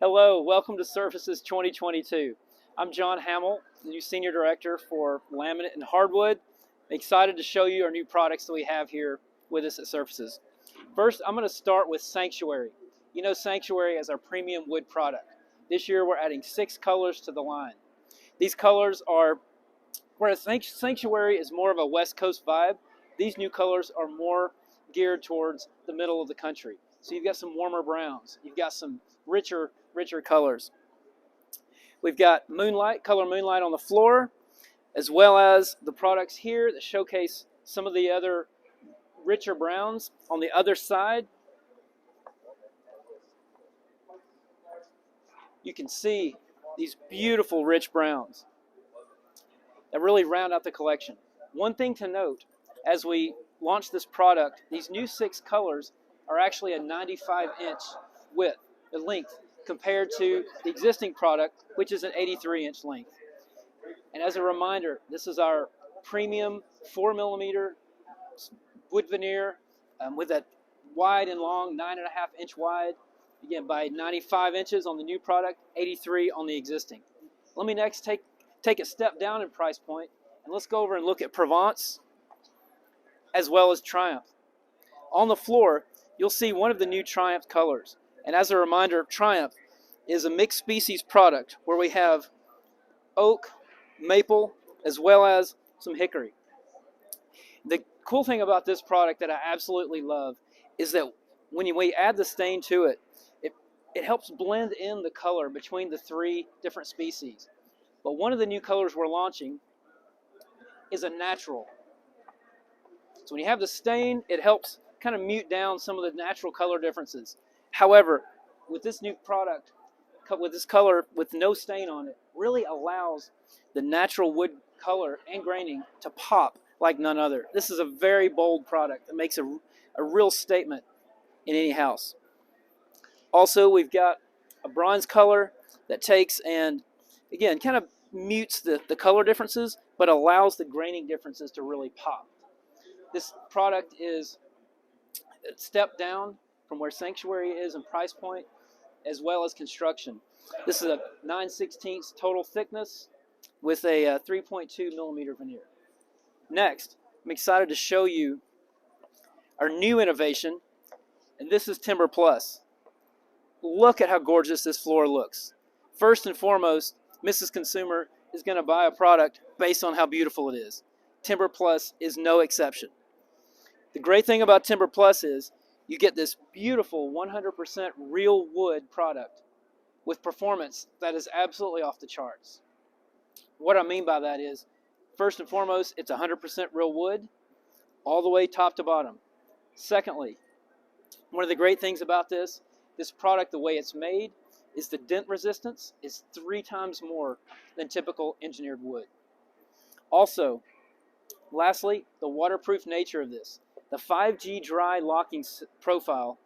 Hello, welcome to Surfaces 2022. I'm John Hammel, the new Senior Director for Laminate and Hardwood. I'm excited to show you our new products that we have here with us at Surfaces. First, I'm going to start with Sanctuary. You know Sanctuary as our premium wood product. This year we're adding 6 colors to the line. These colors are, whereas Sanctuary is more of a West Coast vibe, these new colors are more geared towards the middle of the country. So you've got some warmer browns, you've got some richer colors. We've got Moonlight, color Moonlight on the floor, as well as the products here that showcase some of the other richer browns on the other side. You can see these beautiful rich browns that really round out the collection. One thing to note, as we launch this product, these new 6 colors are actually a 95-inch width, the length, compared to the existing product, which is an 83-inch length. And as a reminder, this is our premium 4mm wood veneer with a wide and long 9.5-inch wide, again by 95 inches on the new product, 83 on the existing. Let me next take a step down in price point, and let's go over and look at Provence as well as Triumph. On the floor, you'll see one of the new Triumph colors. And as a reminder, Triumph is a mixed species product where we have oak, maple, as well as some hickory. The cool thing about this product that I absolutely love is that when we add the stain to it, it helps blend in the color between the 3 different species. But one of the new colors we're launching is a natural. So when you have the stain, it helps kind of mute down some of the natural color differences. However, with this new product, with this color with no stain on it, really allows the natural wood color and graining to pop like none other. This is a very bold product that makes a real statement in any house. Also, we've got a bronze color that takes and, again, kind of mutes the color differences, but allows the graining differences to really pop. This product is a step down from where Sanctuary is in price point, as well as construction. This is a 9/16 total thickness with a 3.2mm veneer. Next, I'm excited to show you our new innovation, and this is TimberPlus. Look at how gorgeous this floor looks. First and foremost, Mrs. Consumer is going to buy a product based on how beautiful it is. TimberPlus is no exception. The great thing about TimberPlus is you get this beautiful 100% real wood product with performance that is absolutely off the charts. What I mean by that is, first and foremost, it's 100% real wood all the way top to bottom. Secondly, one of the great things about this product, the way it's made, is the dent resistance is 3 times more than typical engineered wood. Also, lastly, the waterproof nature of this. The 5G dry locking profile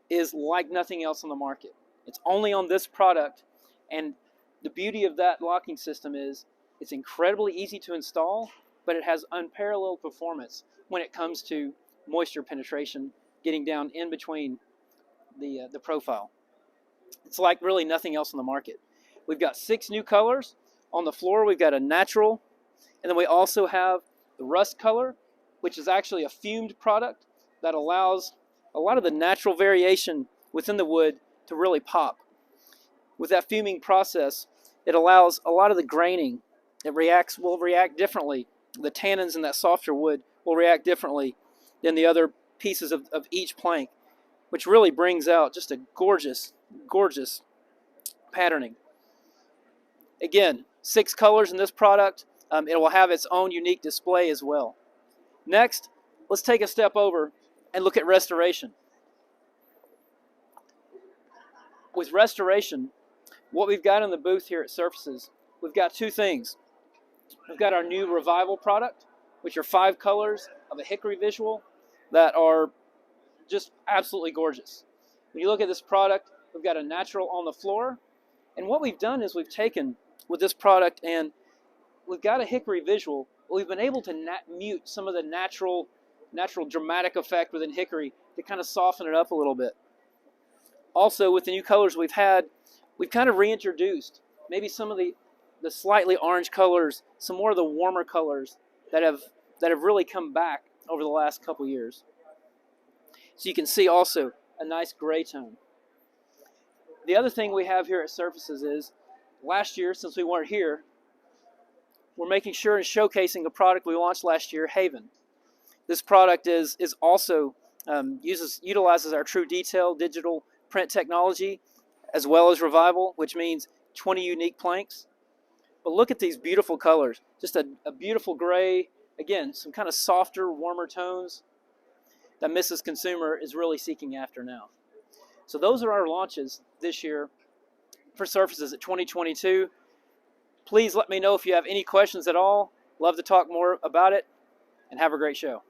is like nothing else on the market. It's only on this product, and the beauty of that locking system is it's incredibly easy to install, but it has unparalleled performance when it comes to moisture penetration, getting down in between the profile. It's like really nothing else on the market. We've got 6 new colors. On the floor, we've got a natural, and then we also have the rust color, which is actually a fumed product that allows a lot of the natural variation within the wood to really pop. With that fuming process, it allows a lot of the graining. It will react differently. The tannins in that softer wood will react differently than the other pieces of each plank, which really brings out just a gorgeous patterning. Again, 6 colors in this product. It will have its own unique display as well. Next, let's take a step over and look at restoration. With restoration, what we've got in the booth here at Surfaces, we've got 2 things. We've got our new Revival product, which are 5 colors of a hickory visual that are just absolutely gorgeous. When you look at this product, we've got a natural on the floor, and what we've done is we've taken with this product and we've got a hickory visual, but we've been able to mute some of the natural dramatic effect within hickory to kind of soften it up a little bit. Also, with the new colors we've had, we've kind of reintroduced maybe some of the slightly orange colors, some more of the warmer colors that have really come back over the last couple years. So you can see also a nice gray tone. The other thing we have here at Surfaces is, last year, since we weren't here, we're making sure and showcasing a product we launched last year, Haven. This product is also utilizes our True Detail digital print technology, as well as Revival, which means 20 unique planks. But look at these beautiful colors. Just a beautiful gray. Again, some kind of softer, warmer tones that Mrs. Consumer is really seeking after now. So those are our launches this year for Surfaces at 2022. Please let me know if you have any questions at all. Love to talk more about it, and have a great show.